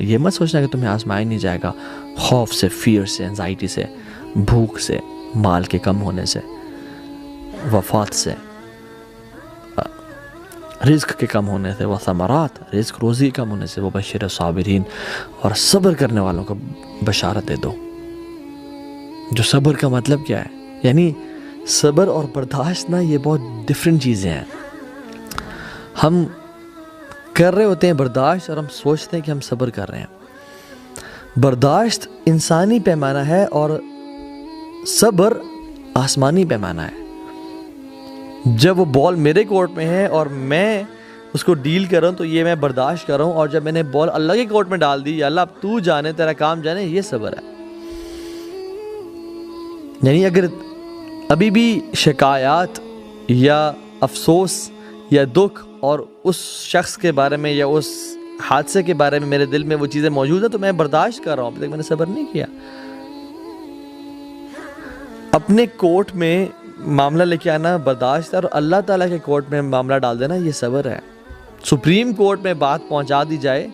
یہ مت سوچنا کہ تمہیں آزمایا نہیں جائے گا خوف سے، فیئر سے، انزائٹی سے، بھوک سے، مال کے کم ہونے سے، وفات سے، رزق کے کم ہونے سے، وہ ثمرات، رزق روزی کم ہونے سے، وہ بشر صابرین، اور صبر کرنے والوں کو بشارت دے دو. جو صبر کا مطلب کیا ہے؟ یعنی صبر اور برداشت نا یہ بہت ڈفرینٹ چیزیں ہیں. ہم کر رہے ہوتے ہیں برداشت اور ہم سوچتے ہیں کہ ہم صبر کر رہے ہیں. برداشت انسانی پیمانہ ہے اور صبر آسمانی پیمانہ ہے. جب وہ بال میرے کورٹ میں ہے اور میں اس کو ڈیل کر رہا ہوں تو یہ میں برداشت کر رہا ہوں، اور جب میں نے بال اللہ کے کورٹ میں ڈال دی، یا اللہ اب تو جانے، تیرا کام جانے، یہ صبر ہے. یعنی اگر ابھی بھی شکایات یا افسوس یا دکھ اور اس شخص کے بارے میں یا اس حادثے کے بارے میں میرے دل میں وہ چیزیں موجود ہیں تو میں برداشت کر رہا ہوں، ابھی تک میں نے صبر نہیں کیا. اپنے کورٹ میں معاملہ لے کے آنا برداشت ہے، اور اللہ تعالیٰ کے کورٹ میں معاملہ ڈال دینا یہ صبر ہے. سپریم کورٹ میں بات پہنچا دی جائے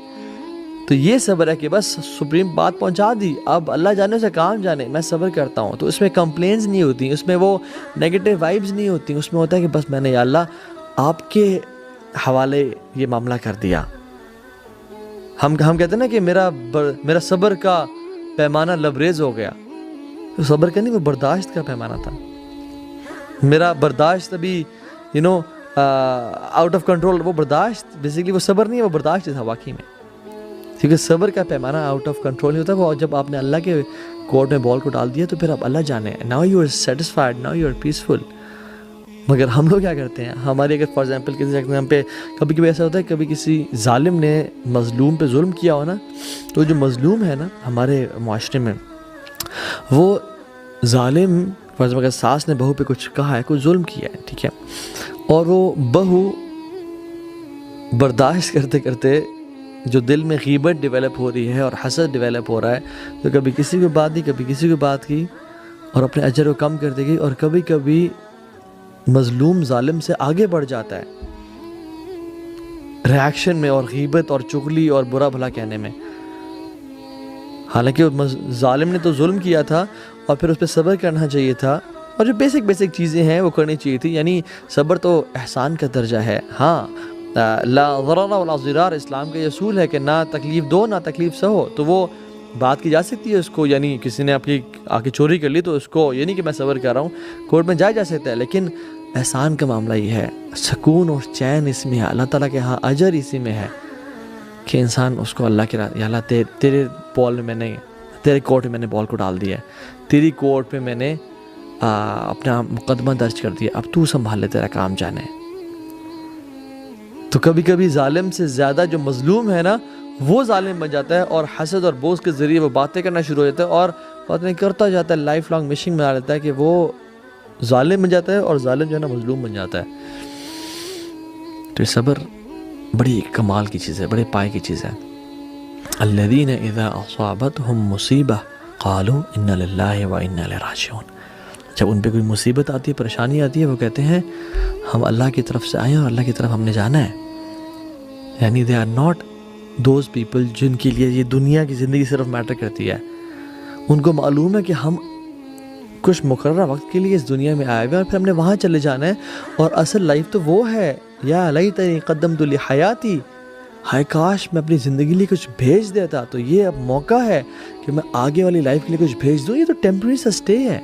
تو یہ صبر ہے کہ بس سپریم بات پہنچا دی، اب اللہ جانے سے کام جانے، میں صبر کرتا ہوں. تو اس میں کمپلینز نہیں ہوتی، اس میں وہ نیگیٹو وائبز نہیں ہوتی، اس میں ہوتا ہے کہ بس میں نے یا اللہ آپ کے حوالے یہ معاملہ کر دیا. ہم کہتے ہیں نا کہ میرا صبر کا پیمانہ لبریز ہو گیا. تو صبر کا نہیں، وہ برداشت کا پیمانہ تھا. میرا برداشت ابھی آؤٹ آف کنٹرول. وہ برداشت بیسیکلی وہ صبر نہیں ہے، وہ برداشت تھا واقعی میں. کیونکہ صبر کا پیمانہ آؤٹ آف کنٹرول نہیں ہوتا. وہ جب آپ نے اللہ کے کورٹ میں بال کو ڈال دیا تو پھر اب اللہ جانے، now you are satisfied, now you are peaceful. مگر ہم لوگ کیا کرتے ہیں؟ ہماری اگر فار ایگزامپل کسی ایگزام پہ کبھی کبھی ایسا ہوتا ہے، کبھی کسی ظالم نے مظلوم پہ ظلم کیا ہو نا، تو جو مظلوم ہے نا ہمارے معاشرے میں، وہ ظالم فار ایگزامپل اگر ساس نے بہو پہ کچھ کہا ہے، کچھ ظلم کیا ہے، ٹھیک ہے، اور وہ بہو برداشت کرتے کرتے جو دل میں غیبت ڈیولپ ہو رہی ہے اور حسد ڈیولپ ہو رہا ہے، تو کبھی کسی کو بات دی، کبھی کسی کو بات کی، اور اپنے اجر کو کم کرتے گئی، اور کبھی کبھی مظلوم ظالم سے آگے بڑھ جاتا ہے ریاکشن میں، اور غیبت اور چغلی اور برا بھلا کہنے میں. حالانکہ ظالم نے تو ظلم کیا تھا اور پھر اس پہ صبر کرنا چاہیے تھا، اور جو بیسک چیزیں ہیں وہ کرنی چاہیے تھی. یعنی صبر تو احسان کا درجہ ہے. ہاں، لا ضرر ولا ضرار اسلام کا یہ اصول ہے کہ نہ تکلیف دو نہ تکلیف سہو. تو وہ بات کی جا سکتی ہے اس کو، یعنی کسی نے آپ کی آ کے چوری کر لی تو اس کو یہ نہیں کہ میں صبر کر رہا ہوں، کورٹ میں جایا جا سکتا ہے. لیکن احسان کا معاملہ یہ ہے، سکون اور چین اس میں ہے، اللہ تعالیٰ کے ہاں اجر اسی میں ہے کہ انسان اس کو اللہ کے یا اللہ تیرے بال میں نے، تیرے کورٹ میں نے بال کو ڈال دیا ہے، تیری کورٹ میں نے اپنا مقدمہ درج کر دیا، اب تو سنبھال لے، تیرا کام جانے. تو کبھی کبھی ظالم سے زیادہ جو مظلوم ہے نا وہ ظالم بن جاتا ہے، اور حسد اور بغض کے ذریعے وہ باتیں کرنا شروع ہو جاتا ہے، اور باتیں کرتا جاتا ہے، لائف لانگ مشنگ بنا لیتا ہے کہ وہ ظالم بن جاتا ہے، اور ظالم جو ہے نا مظلوم بن جاتا ہے. تو یہ صبر بڑی کمال کی چیز ہے، بڑے پائے کی چیز ہے. الذین اذا اصابتهم مصیبہ قالوا انا للہ و انا الیہ راجعون. جب ان پہ کوئی مصیبت آتی ہے، پریشانی آتی ہے، وہ کہتے ہیں ہم اللہ کی طرف سے آئے ہیں اور اللہ کی طرف ہم نے جانا ہے. یعنی they are not those people جن کے لیے یہ دنیا کی زندگی صرف میٹر کرتی ہے. ان کو معلوم ہے کہ ہم کچھ مقررہ وقت کے لیے اس دنیا میں آئے ہوئے اور پھر ہم نے وہاں چلے جانا ہے، اور اصل لائف تو وہ ہے. یا لیتنی قدمت لحیاتی، ہائے کاش میں اپنی زندگی لیے کچھ بھیج دیتا. تو یہ اب موقع ہے کہ میں آگے والی لائف کے لیے کچھ بھیج دوں. یہ تو ٹیمپریری سا اسٹے ہے.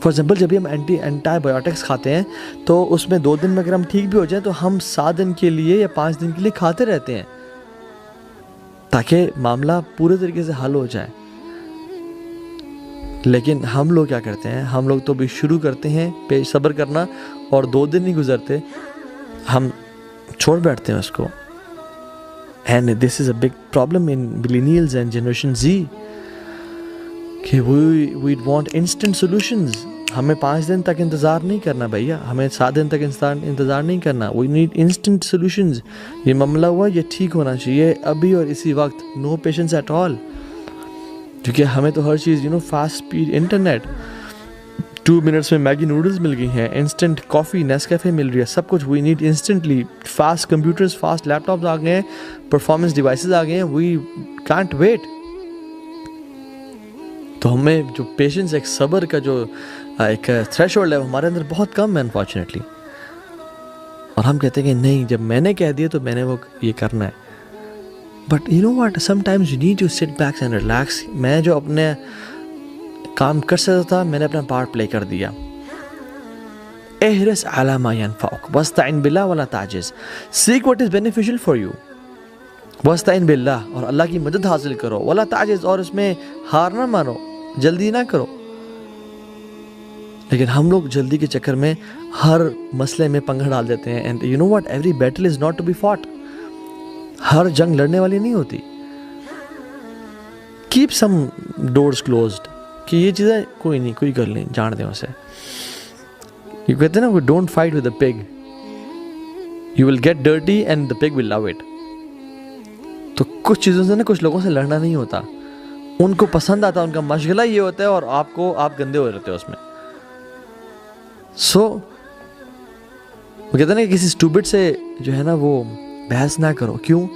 فار ایگزامپل جب بھی ہم اینٹی بایوٹکس کھاتے ہیں تو اس میں 2 دن میں اگر ہم ٹھیک بھی ہو جائیں تو ہم 7 دن کے لیے یا 5 دن کے لیے کھاتے رہتے ہیں تاکہ معاملہ پورے طریقے سے حل ہو جائے. لیکن ہم لوگ کیا کرتے ہیں؟ ہم لوگ تو بھی شروع کرتے ہیں صبر کرنا، اور 2 دن نہیں گزرتے ہم چھوڑ بیٹھتے ہیں اس کو. And this is a big problem in millennials and generation Z کہ وی وانٹ انسٹنٹ سولوشنز. ہمیں 5 دن تک انتظار نہیں کرنا بھیا، ہمیں 7 دن تک انتظار نہیں کرنا. We need instant solutions. یہ معاملہ ہوا، یہ ٹھیک ہونا چاہیے ابھی اور اسی وقت. نو پیشنس ایٹ آل. کیونکہ ہمیں تو ہر چیز فاسٹ اسپیڈ انٹرنیٹ 2 منٹس میں میگی نوڈلس مل گئی ہیں, انسٹنٹ کافی نیسکیفے مل رہی ہے, سب کچھ we need instantly, fast computers, fast laptops آ گئے ہیں, پرفارمنس ڈیوائسز آ گئے ہیں, وی کانٹ ویٹ. تو ہمیں جو پیشنس, ایک صبر کا جو ایک تھریش ہولڈ ہے وہ ہمارے اندر بہت کم ہے انفارچونیٹلی. اور ہم کہتے ہیں کہ نہیں, جب میں نے کہہ دیا تو میں نے وہ یہ کرنا ہے. But you know what, sometimes you need to sit back and relax. میں جو اپنے کام کر سکتا تھا میں نے اپنا پارٹ پلے کر دیا. احرص علی ما ینفعک واستعن باللہ ولا تعجز. Seek what is beneficial for you واستعن باللہ, اور اللہ کی مدد حاصل کرو, ولا تعجز, اور اس میں ہار نہ مانو, جلدی نہ کرو. لیکن ہم لوگ جلدی کے چکر میں ہر مسئلے میں پنگا ڈال دیتے ہیں. And you know what, every battle is not to be fought. ہر جنگ لڑنے والی نہیں ہوتی. کیپ سم ڈورز کلوزڈ, کہ یہ چیزیں کوئی نہیں, کوئی کر لیں, جان دیں اسے. یہ کہتے ہیں نا, don't fight with a pig, you will get dirty and the pig will love it. تو کچھ چیزوں سے نا, کچھ لوگوں سے لڑنا نہیں ہوتا, ان کو پسند آتا, ان کا مشغلہ یہ ہوتا ہے, اور آپ گندے ہو رہتے ہو اس میں. سو وہ کہتے ہیں نا کہ کسی اسٹوبٹ سے جو ہے نا وہ بحث نہ کرو. کیوں؟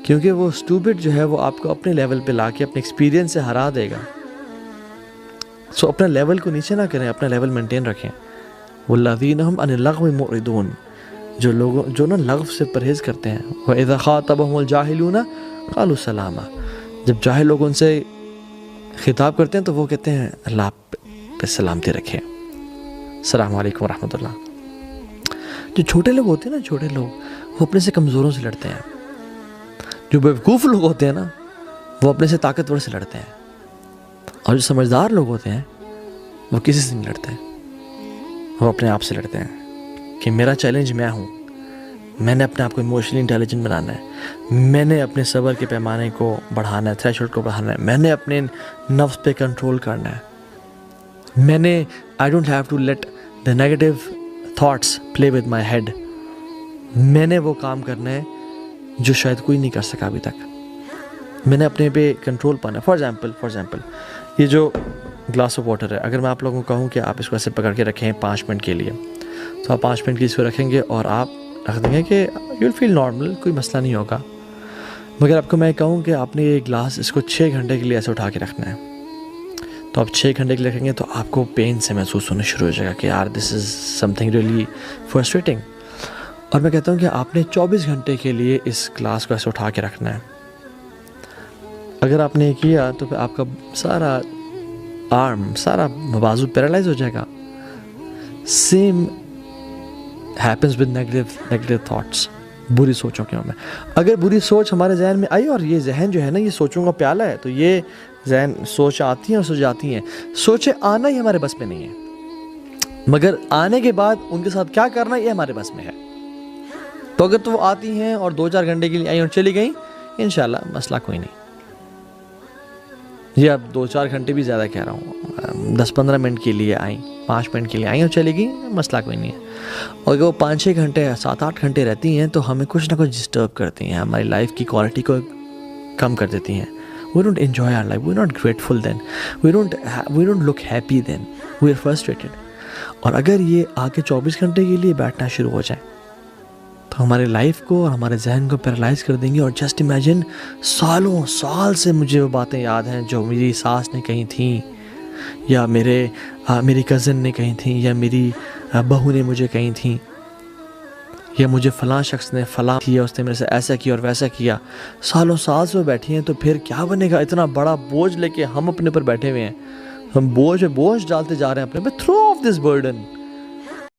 کیونکہ وہ اسٹوبٹ جو ہے وہ آپ کو اپنے لیول پہ لا کے اپنے ایکسپیرینس سے ہرا دے گا. سو اپنا لیول کو نیچے نہ کریں, اپنا لیول مینٹین رکھیں. والذین هم عن اللغو معرضون, جو نا لغو سے پرہیز کرتے ہیں. وَإِذَا خَاطَبَهُمُ الْجَاهِلُونَ قَالُوا سَلَامًا, جب جاہل لوگ ان سے خطاب کرتے ہیں تو وہ کہتے ہیں اللہ پہ سلامتی رکھے, السلام علیکم ورحمۃ اللہ. جو چھوٹے لوگ ہوتے ہیں نا, چھوٹے لوگ وہ اپنے سے کمزوروں سے لڑتے ہیں. جو بیوقوف لوگ ہوتے ہیں نا وہ اپنے سے طاقتور سے لڑتے ہیں. اور جو سمجھدار لوگ ہوتے ہیں وہ کسی سے نہیں لڑتے, وہ اپنے آپ سے لڑتے ہیں کہ میرا چیلنج میں ہوں, میں نے اپنے آپ کو ایموشنلی انٹیلیجنٹ بنانا ہے, میں نے اپنے صبر کے پیمانے کو بڑھانا ہے, تھریش ہولڈ کو بڑھانا ہے, میں نے اپنے نفس پہ کنٹرول کرنا ہے, میں نے I don't have to let the negative thoughts play with my head. میں نے وہ کام کرنا ہے جو شاید کوئی نہیں کر سکا ابھی تک. میں نے اپنے پہ کنٹرول پانا ہے. فار ایگزامپل یہ جو گلاس آف واٹر ہے, اگر میں آپ لوگوں کو کہوں کہ آپ اس کو ایسے پکڑ کے رکھیں 5 منٹ کے لیے, تو آپ 5 منٹ کے اس کو رکھیں گے اور آپ رکھ دیں گے کہ یو ول فیل نارمل, کوئی مسئلہ نہیں ہوگا. مگر آپ کو میں کہوں کہ آپ نے یہ گلاس اس کو 6 گھنٹے کے لیے ایسے اٹھا کے رکھنا ہے, تو آپ 6 گھنٹے کے لیے رکھیں گے تو آپ کو پین سے محسوس ہونا شروع ہو جائے گا کہ یار دس از سم تھنگ ریئلی فرسٹریٹنگ. اور میں کہتا ہوں کہ آپ نے 24 گھنٹے کے لیے اس گلاس کو ایسے اٹھا کے رکھنا ہے. اگر آپ نے کیا تو پھر آپ کا سارا آرم, سارا بازو پیرالائز ہو جائے گا. Same happens with negative thoughts, بری سوچوں کے میں. اگر بری سوچ ہمارے ذہن میں آئی, اور یہ ذہن جو ہے نا یہ سوچوں کا پیالہ ہے, تو یہ ذہن سوچ آتی ہیں اور سو جاتی ہیں. سوچیں آنا ہی ہمارے بس میں نہیں ہے, مگر آنے کے بعد ان کے ساتھ کیا کرنا یہ ہمارے بس میں ہے. تو اگر تو وہ آتی ہیں اور 2-4 گھنٹے کے لیے آئیں اور چلی گئیں, انشاءاللہ مسئلہ کوئی نہیں. یہ اب 2-4 گھنٹے بھی زیادہ کہہ رہا ہوں, 10-15 منٹ کے لیے آئیں, 5 منٹ کے لیے آئیں اور چلی گئیں, مسئلہ کوئی نہیں ہے. اور اگر وہ 5-6 گھنٹے 7-8 گھنٹے رہتی ہیں تو ہمیں کچھ نہ کچھ ڈسٹرب کرتی ہیں, ہماری لائف کی کوالٹی کو کم کر دیتی ہیں. We don't enjoy our life, we're not grateful then, we don't look happy then, we're frustrated. اور اگر یہ آ کے 24 گھنٹے کے لیے بیٹھنا شروع ہو جائیں تو ہمارے لائف کو اور ہمارے ذہن کو پیرالائز کر دیں گے. اور جسٹ امیجن, سالوں سال سے مجھے وہ باتیں یاد ہیں جو میری ساس نے کہی تھیں, یا میری کزن نے کہی تھیں, یا میری بہو نے مجھے کہی تھیں, یا مجھے فلاں شخص نے فلاں کیا, اس نے میرے سے ایسا کیا اور ویسا کیا. سالوں سال سے وہ بیٹھی ہیں, تو پھر کیا بنے گا؟ اتنا بڑا بوجھ لے کے ہم اپنے پر بیٹھے ہوئے ہیں, ہم بوجھ ڈالتے جا رہے ہیں اپنے پہ. Through of this burden,